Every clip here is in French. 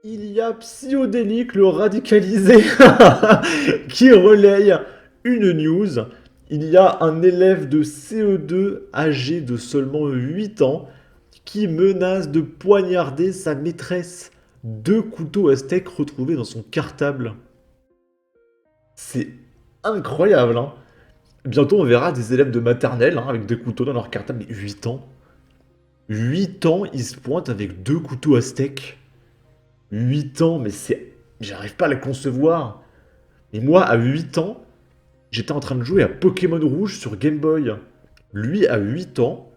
Il y a Psyodélique, le radicalisé, qui relaye une news. Il y a un élève de CE2 âgé de seulement 8 ans qui menace de poignarder sa maîtresse. Deux couteaux à steak retrouvés dans son cartable. C'est incroyable, hein. Bientôt, on verra des élèves de maternelle hein, avec des couteaux dans leur cartable. Mais 8 ans. 8 ans, ils se pointent avec deux couteaux à steak. 8 ans, mais c'est... J'arrive pas à le concevoir. Et moi, à 8 ans, j'étais en train de jouer à Pokémon Rouge sur Game Boy. Lui, à 8 ans,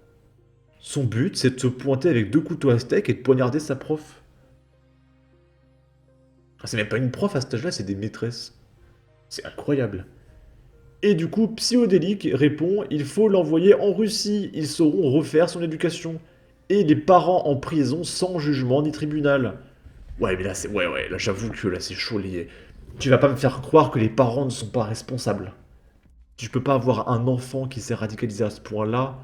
son but, c'est de se pointer avec deux couteaux à steak et de poignarder sa prof. Ah, c'est même pas une prof à cet âge-là, c'est des maîtresses. C'est incroyable. Et du coup, Psyodélique répond, il faut l'envoyer en Russie, ils sauront refaire son éducation. Et les parents en prison sans jugement ni tribunal. Ouais, mais là, c'est... Ouais, là, j'avoue que là, c'est chaud. Tu vas pas me faire croire que les parents ne sont pas responsables. Tu peux pas avoir un enfant qui s'est radicalisé à ce point-là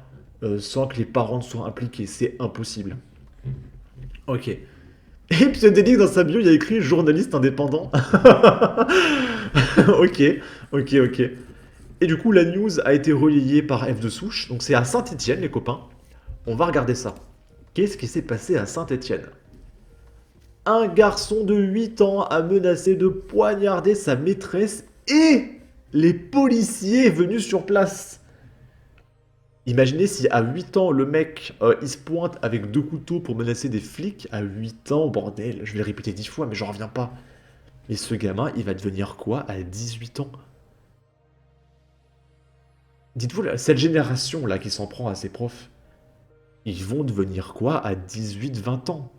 sans que les parents ne soient impliqués. C'est impossible. Ok. Et Psyodélique, dans sa bio, il y a écrit journaliste indépendant. Ok, ok. Et du coup, la news a été relayée par F de Souche. Donc c'est à Saint-Étienne, les copains. On va regarder ça. Qu'est-ce qui s'est passé à Saint-Étienne? Un garçon de 8 ans a menacé de poignarder sa maîtresse et les policiers venus sur place. Imaginez si à 8 ans, le mec, il se pointe avec deux couteaux pour menacer des flics. À 8 ans, bordel, je vais le répéter 10 fois, mais j'en reviens pas. Mais ce gamin, il va devenir quoi à 18 ans? Dites-vous, cette génération-là qui s'en prend à ses profs, ils vont devenir quoi à 18-20 ans?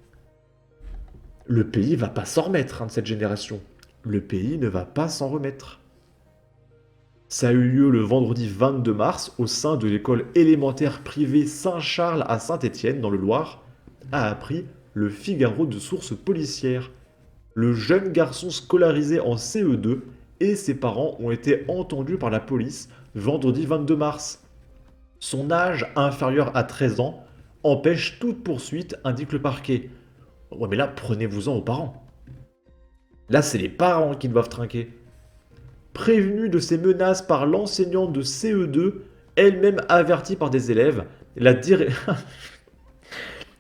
Le pays va pas s'en remettre hein, de cette génération. Le pays ne va pas s'en remettre. Ça a eu lieu le vendredi 22 mars au sein de l'école élémentaire privée Saint-Charles à Saint-Étienne, dans le Loir, a appris le Figaro de sources policières. Le jeune garçon scolarisé en CE2 et ses parents ont été entendus par la police vendredi 22 mars. Son âge inférieur à 13 ans empêche toute poursuite, indique le parquet. Ouais, mais là, prenez-vous-en aux parents. Là, c'est les parents qui doivent trinquer. Prévenue de ces menaces par l'enseignante de CE2, elle-même avertie par des élèves, la directrice...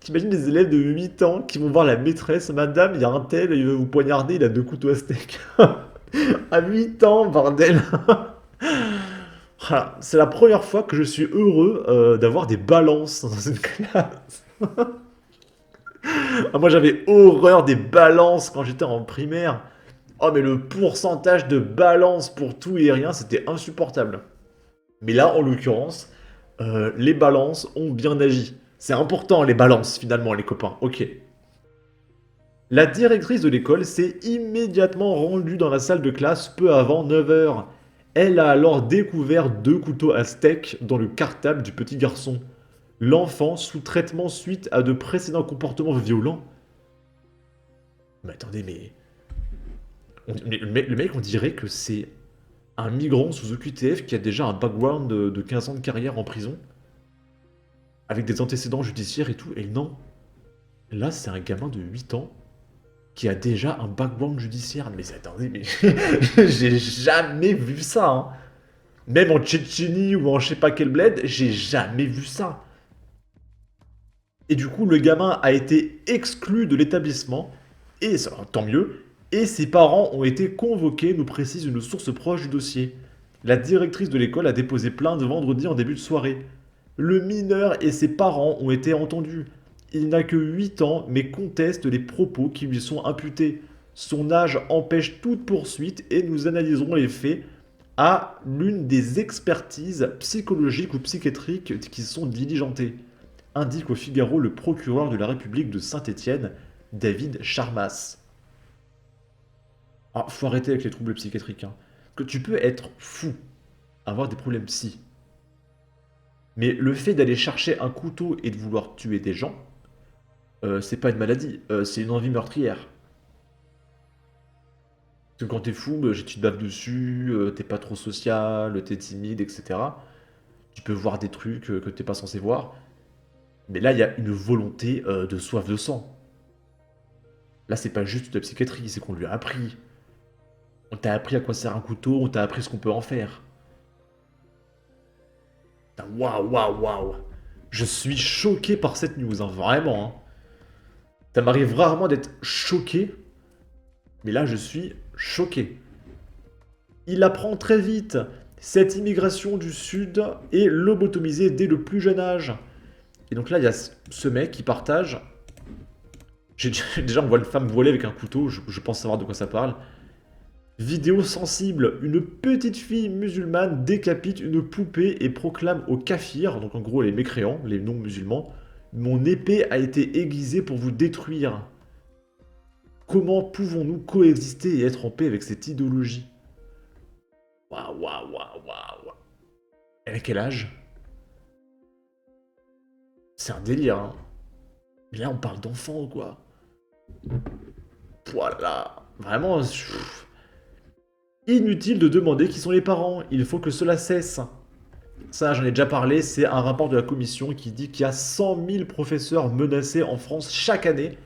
T'imagines des élèves de 8 ans qui vont voir la maîtresse, madame, il y a un tel, il veut vous poignarder, il a deux couteaux à steak. À 8 ans, bordel. Voilà, c'est la première fois que je suis heureux d'avoir des balances dans une classe. Ah, moi j'avais horreur des balances quand j'étais en primaire. Oh mais le pourcentage de balance pour tout et rien, c'était insupportable. Mais là, en l'occurrence, les balances ont bien agi. C'est important les balances finalement les copains, ok. La directrice de l'école s'est immédiatement rendue dans la salle de classe peu avant 9 heures. Elle a alors découvert deux couteaux à steak dans le cartable du petit garçon. L'enfant sous traitement suite à de précédents comportements violents. Mais attendez, mais... le mec, on dirait que c'est un migrant sous OQTF qui a déjà un background de 15 ans de carrière en prison, avec des antécédents judiciaires et tout, et non. Là, c'est un gamin de 8 ans qui a déjà un background judiciaire. Mais attendez, mais j'ai jamais vu ça, hein. Même en Tchétchénie ou en je sais pas quel bled, j'ai jamais vu ça. Et du coup, le gamin a été exclu de l'établissement, et ça, tant mieux, et ses parents ont été convoqués, nous précise une source proche du dossier. La directrice de l'école a déposé plainte vendredi en début de soirée. Le mineur et ses parents ont été entendus. Il n'a que 8 ans, mais conteste les propos qui lui sont imputés. Son âge empêche toute poursuite et nous analyserons les faits à l'une des expertises psychologiques ou psychiatriques qui sont diligentées, indique au Figaro le procureur de la République de Saint-Étienne, David Charmas. Ah, faut arrêter avec les troubles psychiatriques. Hein. Que tu peux être fou, avoir des problèmes psy, mais le fait d'aller chercher un couteau et de vouloir tuer des gens, c'est pas une maladie, c'est une envie meurtrière. Parce que quand t'es fou, tu te baves dessus, t'es pas trop social, t'es timide, etc. Tu peux voir des trucs que t'es pas censé voir. Mais là, il y a une volonté de soif de sang. Là, c'est pas juste de la psychiatrie, c'est qu'on lui a appris. On t'a appris à quoi sert un couteau, on t'a appris ce qu'on peut en faire. Waouh, waouh, waouh. Je suis choqué par cette news, hein, vraiment. Hein. Ça m'arrive rarement d'être choqué, mais là, je suis choqué. Il apprend très vite cette immigration du Sud est lobotomisée dès le plus jeune âge. Et donc là, il y a ce mec qui partage. Déjà, on voit une femme voilée avec un couteau, je pense savoir de quoi ça parle. Vidéo sensible, une petite fille musulmane décapite une poupée et proclame aux kafirs, donc en gros les mécréants, les non-musulmans, mon épée a été aiguisée pour vous détruire. Comment pouvons-nous coexister et être en paix avec cette idéologie? Waouh, waouh, waouh, waouh. Elle a quel âge? C'est un délire, hein. Mais là, on parle d'enfants, quoi. Voilà. Vraiment, inutile de demander qui sont les parents. Il faut que cela cesse. Ça, j'en ai déjà parlé. C'est un rapport de la commission qui dit qu'il y a 100 000 professeurs menacés en France chaque année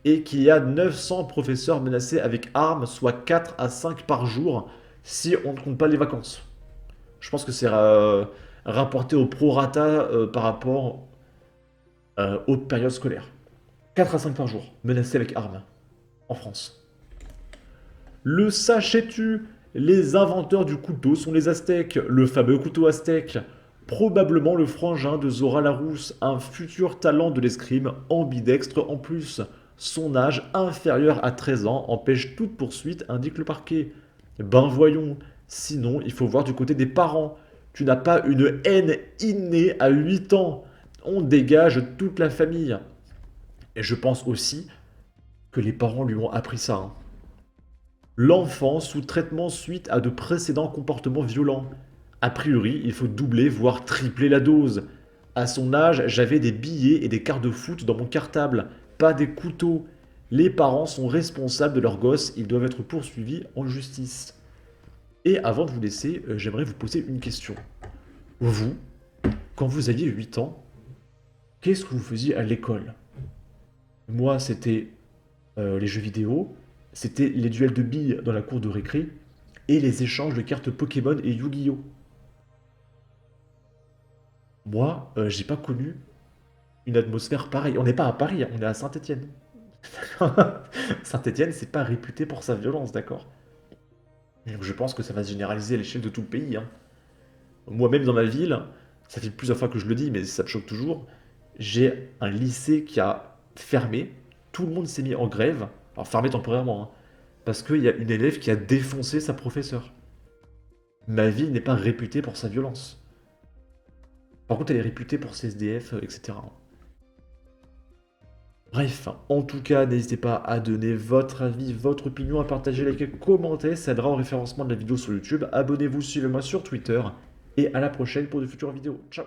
et qu'il y a 900 professeurs menacés avec armes, soit 4 à 5 par jour, si on ne compte pas les vacances. Je pense que c'est rapporté au prorata par rapport aux périodes scolaires. 4 à 5 par jour, menacés avec armes, en France. Le sachais-tu? Les inventeurs du couteau sont les Aztèques, le fameux couteau aztèque. Probablement le frangin de Zora Larousse, un futur talent de l'escrime, ambidextre en plus. Son âge inférieur à 13 ans empêche toute poursuite, indique le parquet. Ben voyons, sinon il faut voir du côté des parents. Tu n'as pas une haine innée à 8 ans. On dégage toute la famille. Et je pense aussi que les parents lui ont appris ça. Hein. L'enfant sous traitement suite à de précédents comportements violents. A priori, il faut doubler, voire tripler la dose. À son âge, j'avais des billets et des cartes de foot dans mon cartable, pas des couteaux. Les parents sont responsables de leurs gosses, ils doivent être poursuivis en justice. Et avant de vous laisser, j'aimerais vous poser une question. Vous, quand vous aviez 8 ans, qu'est-ce que vous faisiez à l'école? Moi, c'était les jeux vidéo, c'était les duels de billes dans la cour de récré et les échanges de cartes Pokémon et Yu-Gi-Oh! Moi, j'ai pas connu une atmosphère pareille. On n'est pas à Paris, hein, on est à Saint-Étienne. Saint-Étienne, c'est pas réputé pour sa violence, d'accord? Donc je pense que ça va se généraliser à l'échelle de tout le pays. Hein. Moi-même dans ma ville, ça fait plusieurs fois que je le dis, mais ça me choque toujours, j'ai un lycée qui a fermé, tout le monde s'est mis en grève, alors fermé temporairement, hein, parce qu'il y a une élève qui a défoncé sa professeure. Ma ville n'est pas réputée pour sa violence. Par contre, elle est réputée pour ses SDF, etc. Bref, en tout cas, n'hésitez pas à donner votre avis, votre opinion, à partager, liker, commenter, ça aidera au référencement de la vidéo sur YouTube. Abonnez-vous, suivez-moi sur Twitter, et à la prochaine pour de futures vidéos. Ciao!